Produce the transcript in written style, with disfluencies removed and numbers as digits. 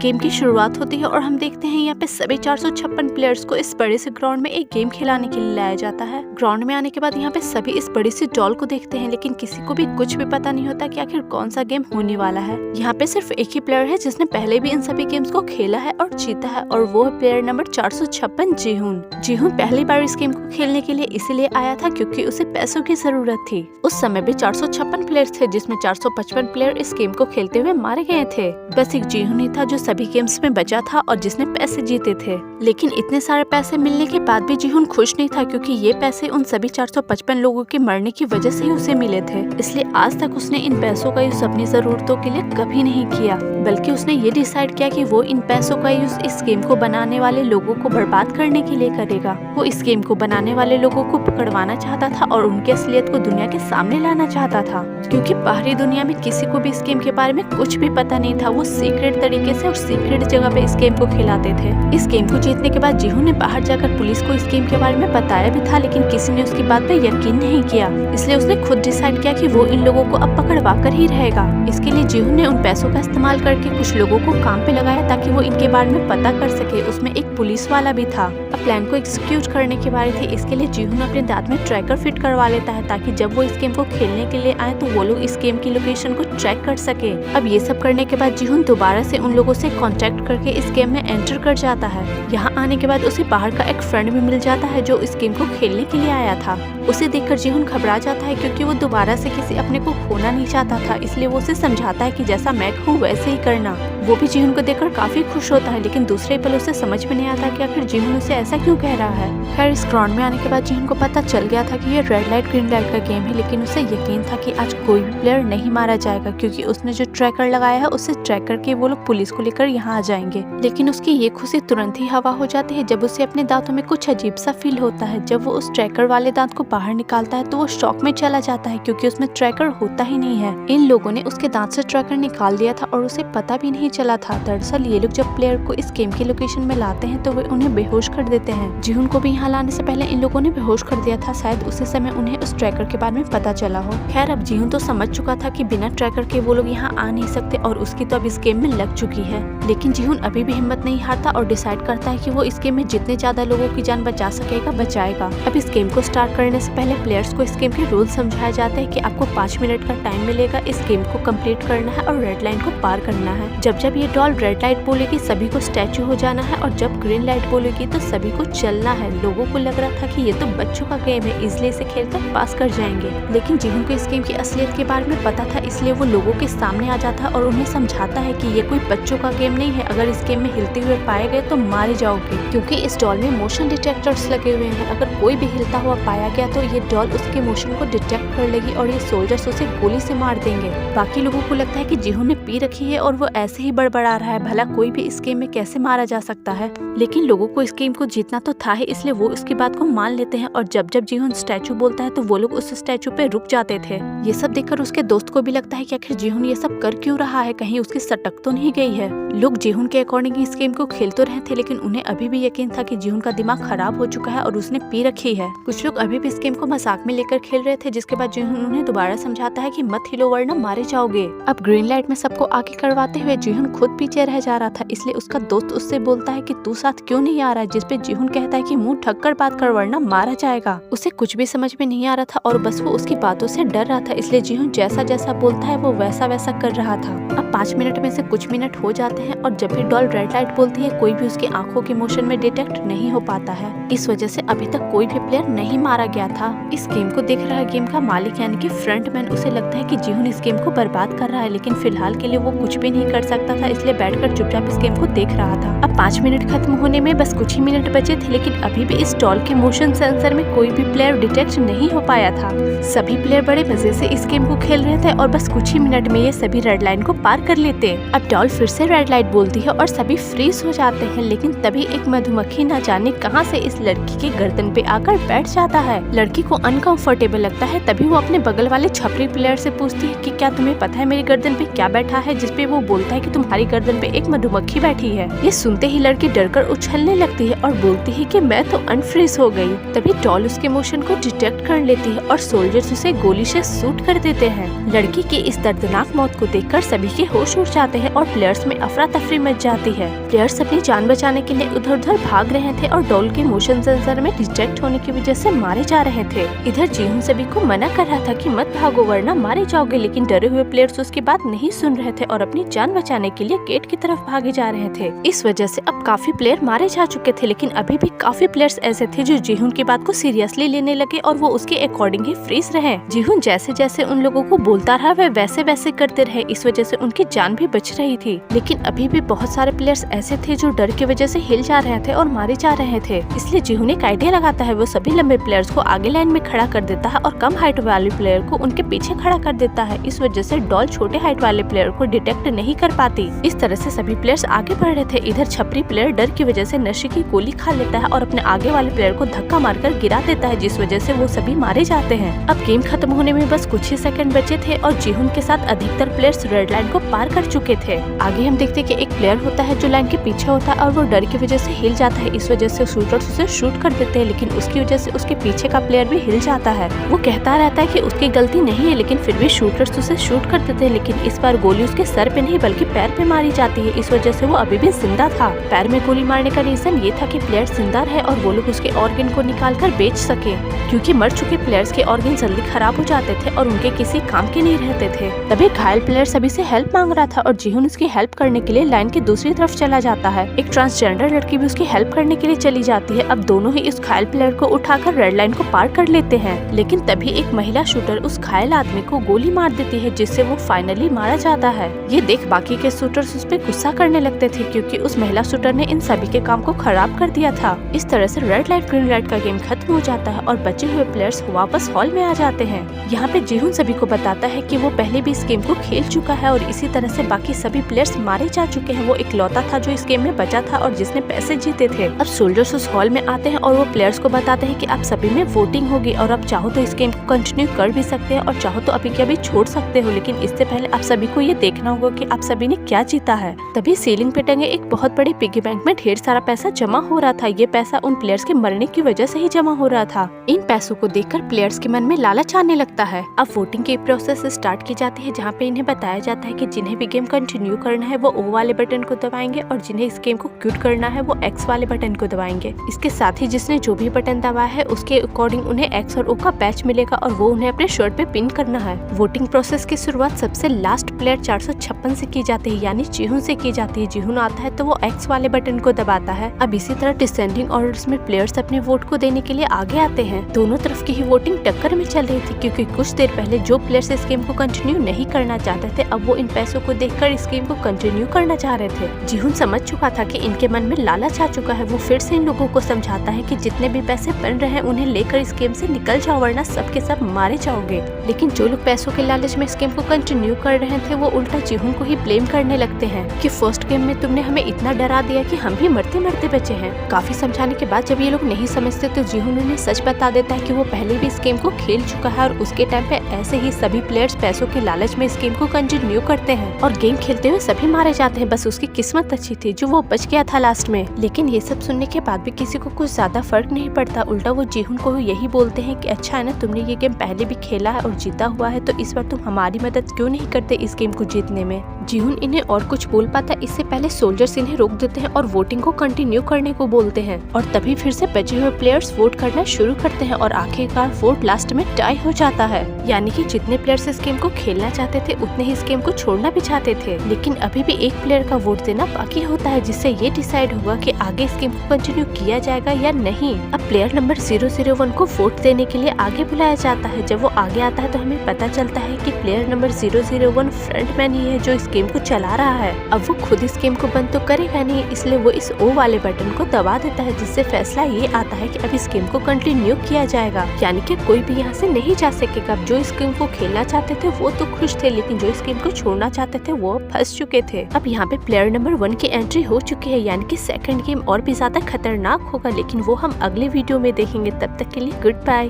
Game की शुरुआत होती है और हम देखते हैं यहाँ पे सभी 456 प्लेयर्स को इस बड़े से ग्राउंड में एक गेम खिलाने के लिए लाया जाता है। ग्राउंड में आने के बाद यहाँ पे सभी इस बड़ी सी डॉल को देखते हैं, लेकिन किसी को भी कुछ भी पता नहीं होता कि आखिर कौन सा गेम होने वाला है। यहाँ पे सिर्फ एक ही प्लेयर है जिसने पहले भी इन सभी गेम्स को खेला है और जीता है, और वो है प्लेयर नंबर 456 जीहुन। जीहुन पहली बार इस गेम को खेलने के लिए इसीलिए आया था क्योंकि उसे पैसों की जरूरत थी। उस समय भी 456 प्लेयर्स थे जिसमें 455 प्लेयर इस गेम को खेलते हुए मारे गए थे। बस एक जीहुन ही था जो सभी गेम्स में बचा था और जिसने पैसे जीते थे। लेकिन इतने सारे पैसे मिलने के बाद भी जीहुन खुश नहीं था क्योंकि ये पैसे उन सभी 455 लोगों के मरने की वजह से ही उसे मिले थे। इसलिए आज तक उसने इन पैसों का यूज अपनी जरूरतों के लिए कभी नहीं किया, बल्कि उसने ये डिसाइड किया कि वो इन पैसों का यूज इस गेम को बनाने वाले लोगों को बर्बाद करने के लिए करेगा। वो इस गेम को बनाने वाले लोगों को पकड़वाना चाहता था और उनकी असलियत को दुनिया के सामने लाना चाहता था, क्योंकि बाहरी दुनिया में किसी को भी इस गेम के बारे में कुछ भी पता नहीं था। वो सीक्रेट तरीके से और सीक्रेट जगह पे इस गेम को खिलाते थे। इस गेम को जीतने के बाद जीहुन ने बाहर जाकर पुलिस को इस गेम के बारे में बताया भी था, लेकिन किसी ने उसकी बात पे यकीन नहीं किया। इसलिए उसने खुद डिसाइड किया कि वो इन लोगों को अब पकड़वा कर ही रहेगा। इसके लिए जीहुन ने उन पैसों का इस्तेमाल करके कुछ लोगों को काम पे लगाया ताकि वो इनके बारे में पता कर सके। उसमें एक पुलिस वाला भी था। अब प्लान को एग्जीक्यूट करने की बारी थी। इसके लिए जीहुन अपने दांत में ट्रैकर फिट करवा लेता है ताकि जब वो इस गेम को खेलने के लिए आए तो वो लोग इस गेम की लोकेशन को ट्रैक कर सके। अब ये सब करने के बाद जीहुन दोबारा से उन लोगों से कांटेक्ट करके इस गेम में एंटर कर जाता है। यहाँ आने के बाद उसे बाहर का एक फ्रेंड भी मिल जाता है जो इस गेम को खेलने के लिए आया था। उसे देखकर जीहुन घबरा जाता है क्योंकि वो दोबारा से किसी अपने को खोना नहीं चाहता था। इसलिए वो उसे समझाता है कि जैसा मैं हूँ वैसे ही करना। वो भी जीहुन को देखकर काफी खुश होता है, लेकिन दूसरे पल उसे समझ में नहीं आता कि आखिर जीहुन उसे ऐसा क्यों कह रहा है। खैर इस ग्राउंड में आने के बाद जीहुन को पता चल गया था कि ये रेड लाइट ग्रीन लाइट का गेम है, लेकिन उसे यकीन था कि आज कोई भी प्लेयर नहीं मारा जाएगा क्योंकि उसने जो ट्रैकर लगाया है उससे ट्रैक करके वो लोग पुलिस को लेकर यहाँ आ जाएंगे। लेकिन उसकी ये खुशी तुरंत ही हवा हो जाती है जब उसे अपने दांतों में कुछ अजीब सा फील होता है। जब वो उस ट्रैकर वाले दांत को बाहर निकालता है तो वो शॉक में चला जाता है क्योंकि उसमें ट्रैकर होता ही नहीं है। इन लोगों ने उसके दांत से ट्रैकर निकाल दिया था और उसे पता भी नहीं चला था। दरअसल ये लोग जब प्लेयर को इस गेम की लोकेशन में लाते हैं तो वे उन्हें बेहोश कर देते हैं। जीहुन को भी यहाँ लाने से पहले इन लोगों ने बेहोश कर दिया था। शायद उसी समय उन्हें उस ट्रैकर के बारे में पता चला हो। खैर अब जीहुन तो समझ चुका था कि बिना ट्रैकर के वो लोग यहाँ आ नहीं सकते और उसकी तो अब इस गेम में लग चुकी है। लेकिन जीहुन अभी भी हिम्मत नहीं हारता और डिसाइड करता है कि वो इस गेम में जितने ज्यादा लोगों की जान बचा सकेगा बचाएगा। अब इस गेम को स्टार्ट करने से पहले प्लेयर्स को इस गेम के रूल समझाए जाते हैं कि आपको 5 मिनट का टाइम मिलेगा इस गेम को कंप्लीट करना है और रेड लाइन को पार करना है। जब जब ये डॉल रेड लाइट बोलेगी सभी को स्टैचू हो जाना है और जब ग्रीन लाइट बोलेगी तो सभी को चलना है। लोगों को लग रहा था कि ये तो बच्चों का गेम है, इसलिए इसे खेलकर पास कर जाएंगे। लेकिन जीहुन को इस गेम की असलियत के बारे में पता था, इसलिए वो लोगों के सामने आ जाता है और उन्हें समझाता है कि ये कोई बच्चों का गेम नहीं है। अगर इस गेम में हिलते हुए पाए गए तो मारे जाओगे, क्योंकि इस डॉल में मोशन डिटेक्टर्स लगे हुए हैं। अगर कोई भी हिलता हुआ पाया गया तो ये डॉल उसके मोशन को डिटेक्ट कर लेगी और ये सोल्जर्स उसे गोली से मार देंगे। बाकी लोगों को लगता है कि जीहुन ने पी रखी है और वो ऐसे ही बड़बड़ा रहा है, भला कोई भी इस गेम में कैसे मारा जा सकता है। लेकिन लोगों को इस गेम को जीतना तो था ही, इसलिए वो उसकी बात को मान लेते हैं और जब जब जीहुन स्टैचू बोलता है तो वो लोग उस स्टैचू पे रुक जाते थे। ये सब देखकर उसके दोस्त को भी लगता है कि आखिर जीहुन ये सब कर क्यों रहा है, कहीं उसकी सटक तो नहीं गई है। लोग जीहुन के अकॉर्डिंग इस गेम को खेल तो रहे थे, लेकिन उन्हें अभी भी यकीन था कि जीहुन का दिमाग खराब हो चुका है और उसने पी रखी है। कुछ लोग अभी भी इस गेम को मजाक में लेकर खेल रहे थे, जिसके बाद जीहुन उन्हें दोबारा समझाता है कि मत हिलो वरना मारे जाओगे। अब ग्रीन लाइट में सबको आगे करवाते हुए जीहुन खुद पीछे रह जा रहा था, इसलिए उसका दोस्त उससे बोलता है कि तू साथ क्यों नहीं आ रहा है, जिसपे जीहुन कहता है कि मुंह ढक कर बात कर वरना मारा जाएगा। उसे कुछ भी समझ में नहीं आ रहा था और बस वो उसकी बातों से डर रहा था, इसलिए जीहुन जैसा जैसा बोलता है वो वैसा वैसा कर रहा था। अब 5 मिनट में से कुछ मिनट हो जाते हैं और जब भी डॉल रेड लाइट बोलती है कोई भी उसकी आंखों के मोशन में डिटेक्ट नहीं हो पाता है। इस वजह से अभी तक कोई भी प्लेयर नहीं मारा गया था। इस गेम को देख रहा गेम का मालिक यानी कि फ्रंटमैन, उसे लगता है कि जीहुन इस गेम को बर्बाद कर रहा है, लेकिन फिलहाल के लिए वो कुछ भी नहीं कर सकता था, इसलिए बैठकर चुपचाप इस गेम को देख रहा था। अब 5 मिनट खत्म होने में बस कुछ ही मिनट बचे थे, लेकिन अभी भी इस डॉल के मोशन सेंसर में कोई भी प्लेयर डिटेक्ट नहीं हो पाया था। सभी प्लेयर बड़े मजे से इस गेम को खेल रहे थे और बस कुछ ही मिनट में ये सभी रेड लाइन को पार कर लेते। अब डॉल फिर से रेड लाइट बोलती है और सभी फ्रीज हो जाते हैं, लेकिन तभी एक मधुमक्खी न जाने कहां से इस लड़की के गर्दन पे आकर बैठ जाता है। लड़की को अनकंफर्टेबल लगता है, तभी वो अपने बगल वाले छपरी प्लेयर से पूछती है कि क्या तुम्हें पता है मेरी गर्दन पे क्या बैठा है, जिसपे वो बोलता है कि तुम्हारी गर्दन पे एक मधुमक्खी बैठी है। ये सुनते ही लड़की डरकर उछलने लगती है और बोलती है कि मैं तो अनफ्रीज हो गई। तभी डॉल उसके मोशन को डिटेक्ट कर लेती है और सोल्जर्स उसे गोली से शूट कर देते हैं। लड़की की इस दर्दनाक मौत को देखकर सभी के होश उड़ जाते हैं और प्लेयर्स में अफरा तफरी मच जाती है। प्लेयर्स अपनी जान बचाने के लिए उधर उधर भाग रहे थे और डॉल के मोशन सेंसर में डिटेक्ट होने की वजह से मारे जा रहे थे। इधर जीहुन सभी को मना कर रहा था कि मत भागो वरना मारे जाओगे, लेकिन डरे हुए प्लेयर्स उसकी बात नहीं सुन रहे थे और अपनी जान बचाने के लिए गेट की तरफ भागे जा रहे थे। इस वजह से अब काफी प्लेयर मारे जा चुके थे, लेकिन अभी भी काफी प्लेयर्स ऐसे थे जो जीहुन की बात को सीरियसली लेने लगे और वो उसके अकॉर्डिंग ही फ्रीज रहे। जीहुन जैसे जैसे उन लोगों को बोलता रहा वे वैसे वैसे करते रहे, इस वजह से उनकी जान भी बच रही थी। लेकिन अभी भी बहुत सारे प्लेयर्स ऐसे थे जो डर की वजह से हिल जा रहे थे और मारे जा रहे थे। इसलिए जीहुन एक आइडिया लगाता है, वो सभी लंबे प्लेयर्स को आगे लाइन में खड़ा कर देता है और कम हाइट वाले प्लेयर को उनके पीछे खड़ा कर देता है। इस वजह से डॉल छोटे हाइट वाले प्लेयर को डिटेक्ट नहीं कर पाती। इस तरह से सभी प्लेयर्स आगे बढ़ रहे थे। इधर छपरी प्लेयर डर की वजह से नशे की गोली खा लेता है और अपने आगे वाले प्लेयर को धक्का मारकर गिरा देता है, जिस वजह से वो सभी मारे जाते हैं। अब गेम खत्म होने में बस कुछ ही सेकंड बचे थे और जीहुन के साथ अधिकतर प्लेयर्स रेड लाइन को पार कर चुके थे। आगे हम देखते कि एक प्लेयर होता है जो लाइन के पीछे होता है और वो डर की वजह से हिल जाता है। इस वजह से शूटर्स उसे शूट कर देते हैं, लेकिन उसकी वजह से उसके पीछे का प्लेयर भी हिल जाता है। वो कहता रहता है कि उसकी गलती नहीं है, लेकिन फिर भी शूटर्स उसे शूट कर देते हैं। लेकिन इस बार गोली उसके सर पे नहीं बल्कि पैर पे मारी जाती है। इस वजह से वो अभी भी जिंदा था। पैर में गोली मारने का रीजन ये था कि प्लेयर जिंदा रहे और वो लोग उसके ऑर्गन को निकाल कर बेच सके, क्योंकि मर चुके प्लेयर्स के ऑर्गन जल्दी खराब हो जाते थे और उनके किसी काम के नहीं रहते थे। तभी घायल प्लेयर सभी से हेल्प मांग रहा था और जीहुन उसकी हेल्प करने के लिए लाइन की दूसरी तरफ चला जाता है। एक ट्रांसजेंडर लड़की भी उसकी हेल्प करने के लिए चली जाती है। अब दोनों ही इस घायल प्लेयर को उठाकर रेड लाइन को पार कर लेते हैं, लेकिन तभी एक महिला शूटर उस घायल आदमी को गोली मार देती है, जिससे वो फाइनली मारा जाता है। ये देख बाकी के शूटर्स उस पे गुस्सा करने लगते थे, क्योंकि उस महिला शूटर ने इन सभी के काम को खराब कर दिया था। इस तरह से रेड लाइट ग्रीन लाइट का गेम खत्म हो जाता है और बचे हुए प्लेयर्स वापस हॉल में आ जाते हैं। यहाँ पे जीहुन सभी को बताता है कि वो पहले भी इस गेम को खेल चुका है और इसी तरह से बाकी सभी प्लेयर्स मारे जा चुके हैं। वो इकलौता था जो इस गेम में बचा था और जिसने पैसे जीते थे। अब सोल्जर्स उस हॉल में आते हैं और वो प्लेयर्स को बताते हैं कि आप सभी में वोटिंग होगी और आप चाहो तो इस गेम को कंटिन्यू कर भी सकते हैं और चाहो तो अभी के अभी छोड़ सकते हो, लेकिन इससे पहले आप सभी को ये देखना होगा कि आप सभी ने क्या जीता है। तभी सीलिंग पे टंगे एक बहुत बड़ी पिगी बैंक में ढेर सारा पैसा जमा हो रहा था। ये पैसा उन प्लेयर्स के मरने की वजह से ही जमा हो रहा था। इन पैसों को देखकर प्लेयर्स के मन में लालच आने लगता है। अब वोटिंग की प्रोसेस स्टार्ट की जाती है, जहाँ पे इन्हें बताया जाता है कि जिन्हें भी गेम कंटिन्यू करना है वो ओ वाले बटन को दबाएंगे और जिन्हें इस गेम को क्विट करना है वो एक्स वाले बटन को दबाएंगे। इसके साथ ही जिसने जो भी बटन दबाया है उसके अकॉर्डिंग उन्हें एक्स और ओ का पैच मिलेगा और वो उन्हें अपने शर्ट पे पिन करना है। वोटिंग प्रोसेस की शुरुआत सबसे लास्ट प्लेयर 456 से की जाती है, यानी जीहुन से की जाती है। जीहुन आता है तो वो एक्स वाले बटन को दबाता है। अब इसी तरह डिसेंडिंग ऑर्डर्स में प्लेयर्स अपने वोट को देने के लिए आगे आते हैं। दोनों तरफ की ही वोटिंग टक्कर में चल रही थी, क्योंकि कुछ देर पहले जो प्लेयर्स इस गेम को कंटिन्यू नहीं करना चाहते थे, अब वो इन पैसों को देखकर इस गेम को कंटिन्यू करना चाह रहे थे। जीहुन समझ चुका था कि इनके मन में लालच आ चुका है। वो फिर से इन लोगों को समझाता है कि जितने भी पैसे बन रहे हैं उन्हें लेकर इस गेम से निकल जाओ, वरना सब के सब मारे जाओगे। लेकिन जो लोग पैसों के लालच में इस गेम को कंटिन्यू कर रहे थे वो उल्टा जीहुन को ही ब्लेम करने लगते हैं कि फर्स्ट गेम में तुमने हमें इतना डरा दिया कि हम भी मरते मरते बचे हैं। काफी समझाने के बाद जब ये लोग नहीं समझते तो जीहुन उन्हें सच बता देता है कि वो पहले भी इस गेम को खेल चुका है और उसके टाइम पे ऐसे ही सभी प्लेयर्स पैसों के लालच में इस गेम को कंटिन्यू करते हैं और गेम खेलते हुए सभी मारे जाते हैं। बस उसकी किस्मत अच्छी थी जो वो बच गया था लास्ट में। लेकिन ये सब सुनने के बाद भी किसी को कुछ ज्यादा फर्क नहीं पड़ता। उल्टा वो जीहुन को यही बोलते हैं कि अच्छा है ना, तुमने ये गेम पहले भी खेला है और जीता हुआ है, तो इस बार तुम हमारी मदद क्यों नहीं करते इस गेम को जीतने में। जीहुन इन्हें और कुछ बोल पाता, इससे पहले सोल्जर्स इन्हें रोक देते हैं और वोटिंग को कंटिन्यू करने को बोलते हैं और तभी फिर से बचे हुए प्लेयर्स वोट करना शुरू करते हैं और आखिरकार वोट लास्ट में टाई हो जाता है। यानी कि जितने प्लेयर्स इस गेम को खेलना चाहते थे उतने ही इस गेम को छोड़ना भी चाहते थे, लेकिन अभी भी एक प्लेयर का वोट देना बाकी होता है, जिससे ये डिसाइड होगा कि आगे इस गेम को कंटिन्यू किया जाएगा या नहीं। अब प्लेयर नंबर 001 को वोट देने के लिए आगे बुलाया जाता है। जब वो आगे आता है तो हमें पता चलता है कि प्लेयर नंबर 001 फ्रंटमैन ही है जो इस गेम को चला रहा है। अब वो खुद इस गेम को बंद तो करेगा नहीं, इसलिए वो इस ओ वाले बटन को दबा देता है, जिससे फैसला ये आता है कि अब इस गेम को कंटिन्यू किया जाएगा, यानी कि कोई भी यहाँ से नहीं जा सकेगा। जो इस गेम को खेलना चाहते थे वो तो खुश थे, लेकिन जो इस गेम को छोड़ना चाहते थे वो फंस चुके थे। अब यहाँ पे प्लेयर नंबर 1 की एंट्री हो चुकी है, यानी कि सेकंड गेम और भी ज्यादा खतरनाक होगा, लेकिन वो हम अगले वीडियो में देखेंगे। तब तक के लिए गुड बाय।